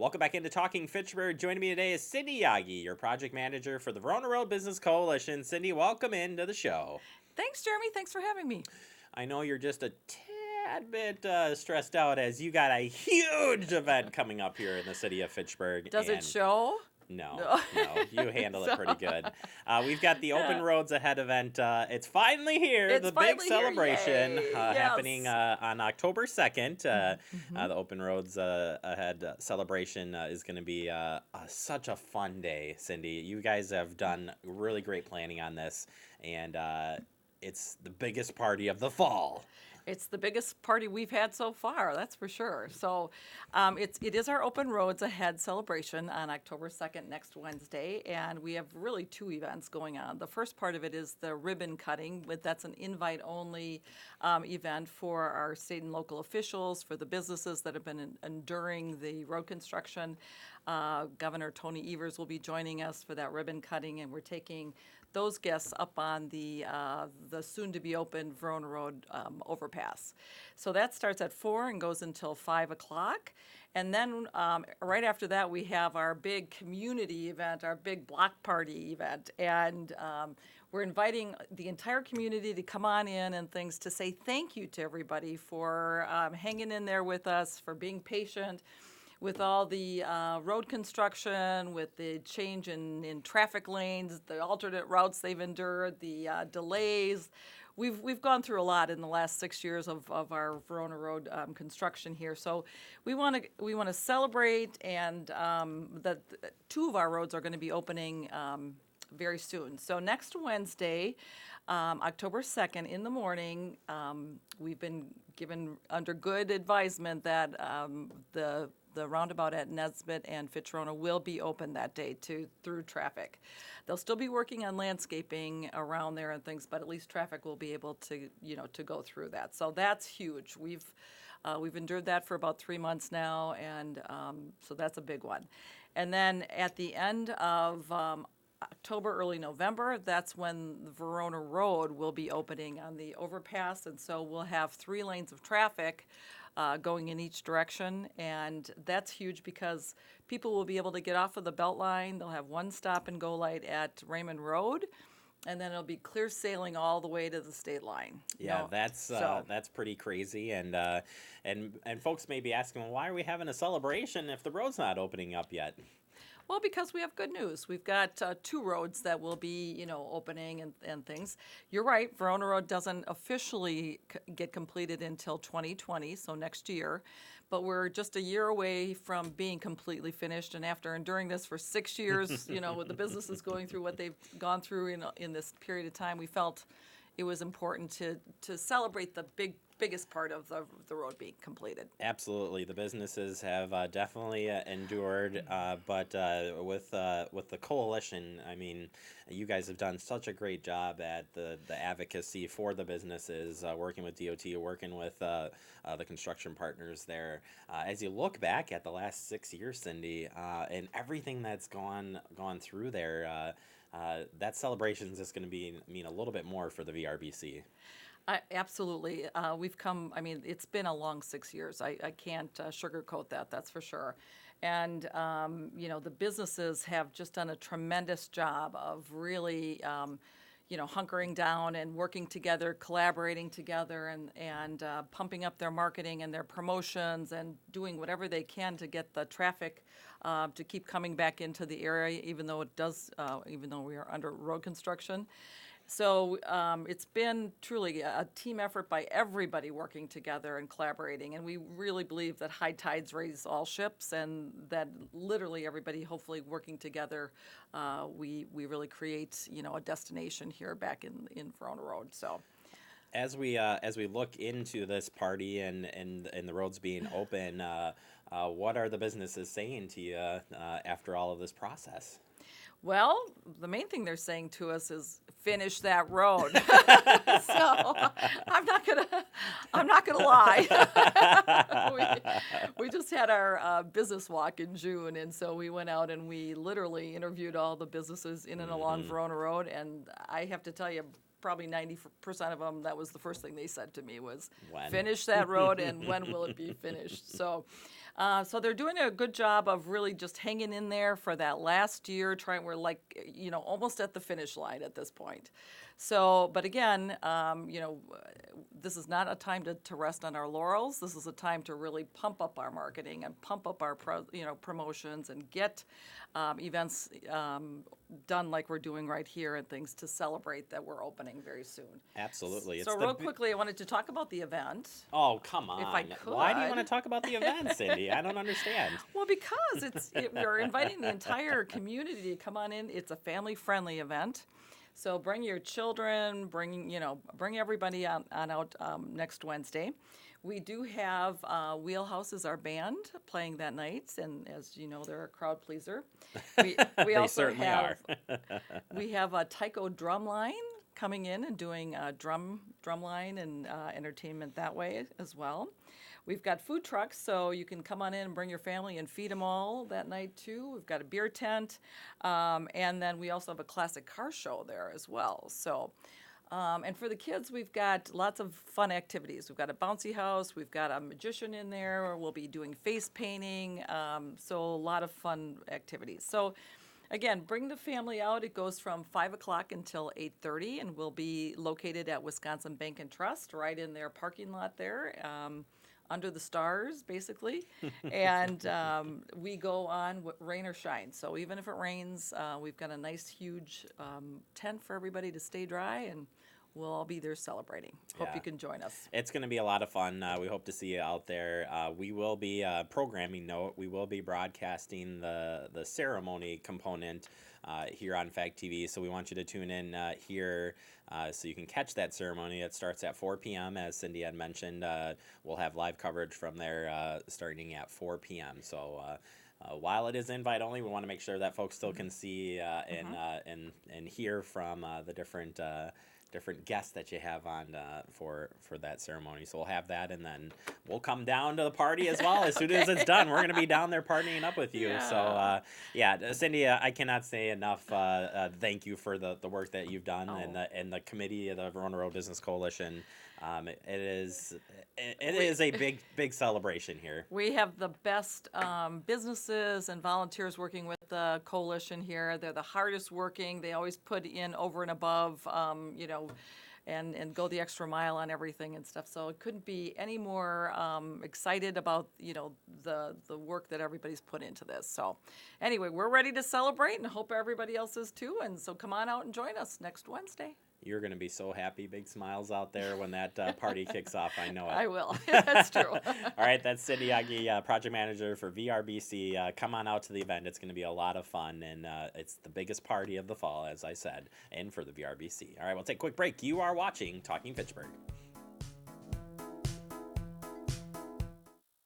Welcome back into Talking Fitchburg. Joining me today is Cindy Jaggi, your project manager for the Verona Road Business Coalition. Cindy, welcome into the show. Thanks, Jeremy. Thanks for having me. I know you're just a tad bit stressed out as you got a huge event coming up here in the city of Fitchburg. Does it show? No, you handle it pretty good. We've got the Open Yeah. Roads Ahead event. It's finally here. It's The finally big here. celebration Yay. happening Yes. on October 2nd. Mhm. The Open Roads Ahead celebration is going to be such a fun day, Cindy. You guys have done really great planning on this, and it's the biggest party of the fall. It's the biggest party we've had so far, that's for sure. So it is our Open Roads Ahead celebration on October 2nd, next Wednesday, and we have really two events going on. The first part of it is the ribbon cutting, that's an invite-only event for our state and local officials, for the businesses that have been enduring the road construction. Governor Tony Evers will be joining us for that ribbon cutting, and we're taking those guests up on the soon-to-be-open Verona Road overpass. So that starts at 4 and goes until 5 o'clock. And then right after that, we have our big community event, our big block party event. And we're inviting the entire community to come on in and things to say thank you to everybody for hanging in there with us, for being patient with all the road construction, with the change in traffic lanes, the alternate routes they've endured, the delays. We've gone through a lot in the last 6 years of our Verona Road construction here. So we want to celebrate, and that two of our roads are going to be opening very soon. So next Wednesday, October 2nd in the morning, we've been given under good advisement that the roundabout at Nesbitt and Fitzrona will be open that day through traffic. They'll still be working on landscaping around there and things, but at least traffic will be able to go through that. So that's huge. We've endured that for about 3 months now, and so that's a big one. And then at the end of October, early November, that's when the Verona Road will be opening on the overpass, and so we'll have 3 lanes of traffic going in each direction, and that's huge because people will be able to get off of the Beltline. They'll have one stop and go light at Raymond Road, and then it'll be clear sailing all the way to the state line. Yeah, that's pretty crazy, and folks may be asking, well, why are we having a celebration if the road's not opening up yet? Well, because we have good news. We've got 2 roads that will be, opening and things. You're right, Verona Road doesn't officially get completed until 2020, so next year. But we're just a year away from being completely finished. And after enduring this for 6 years, with the businesses going through what they've gone through in this period of time, we felt it was important to celebrate the biggest part of the road being completed. Absolutely, the businesses have definitely endured, but with the coalition, I mean, you guys have done such a great job at the advocacy for the businesses, working with DOT, working with the construction partners there. As you look back at the last 6 years, Cindy, and everything that's gone through there, that celebration is just going to mean a little bit more for the VRBC. Absolutely. We've come, it's been a long 6 years. I can't sugarcoat that, that's for sure. And, the businesses have just done a tremendous job of really, hunkering down and working together, collaborating together, and pumping up their marketing and their promotions and doing whatever they can to get the traffic to keep coming back into the area, even though we are under road construction. So it's been truly a team effort by everybody working together and collaborating, and we really believe that high tides raise all ships, and that literally everybody hopefully working together, we really create a destination here back in Verona Road. So. As we look into this party and the roads being open, what are the businesses saying to you after all of this process? Well, the main thing they're saying to us is finish that road. So I'm not gonna lie. we just had our business walk in June, and so we went out and we literally interviewed all the businesses in and along Verona Road, and I have to tell you, probably 90% of them, that was the first thing they said to me was, When? finish that road, and when will it be finished? So So they're doing a good job of really just hanging in there for that last year. We're like, almost at the finish line at this point. So, but again, this is not a time to rest on our laurels. This is a time to really pump up our marketing and pump up our promotions and get events done like we're doing right here and things to celebrate that we're opening very soon. Absolutely. So real quickly, I wanted to talk about the event. Oh, come If I on. Why do you want to could. talk about the event, Cindy? I don't understand. Well, because we're inviting the entire community to come on in. It's a family-friendly event, so bring your children, bring everybody on out next Wednesday. We do have Wheelhouse is our band playing that night, and as you know, they're a crowd pleaser. We They also certainly have are. we have a Tycho Drumline coming in and doing drumline and entertainment that way as well. We've got food trucks, so you can come on in and bring your family and feed them all that night too. We've got a beer tent, and then we also have a classic car show there as well. So, and for the kids, we've got lots of fun activities. We've got a bouncy house. We've got a magician in there. We'll be doing face painting. So a lot of fun activities. So again, bring the family out. It goes from 5 o'clock until 8:30, and we'll be located at Wisconsin Bank and Trust, right in their parking lot there, under the stars, basically. And we go on rain or shine. So even if it rains, we've got a nice, huge tent for everybody to stay dry, and we'll all be there celebrating. Hope Yeah. you can join us. It's going to be a lot of fun. We hope to see you out there. We will be programming note. We will be broadcasting the ceremony component here on Fact TV. So we want you to tune in here so you can catch that ceremony. It starts at 4 p.m. as Cindy had mentioned. We'll have live coverage from there starting at 4 p.m. So. While it is invite only, we want to make sure that folks still can see and hear from the different guests that you have on for that ceremony. So we'll have that, and then we'll come down to the party as well as soon as it's done. We're going to be down there partying up with you. Yeah. So Cindy, I cannot say enough thank you for the work that you've done and the committee of the Verona Road Business Coalition. It is a big celebration here. We have the best businesses and volunteers working with the coalition here. They're the hardest working. They always put in over and above, and go the extra mile on everything and stuff. So it couldn't be any more excited about, the work that everybody's put into this. So anyway, we're ready to celebrate and hope everybody else is too. And so come on out and join us next Wednesday. You're going to be so happy, big smiles out there when that party kicks off. I know it. I will. That's true. All right, that's Cindy Jaggi, project manager for VRBC. Come on out to the event. It's going to be a lot of fun, and it's the biggest party of the fall, as I said, and for the VRBC. All right, we'll take a quick break. You are watching Talking Fitchburg.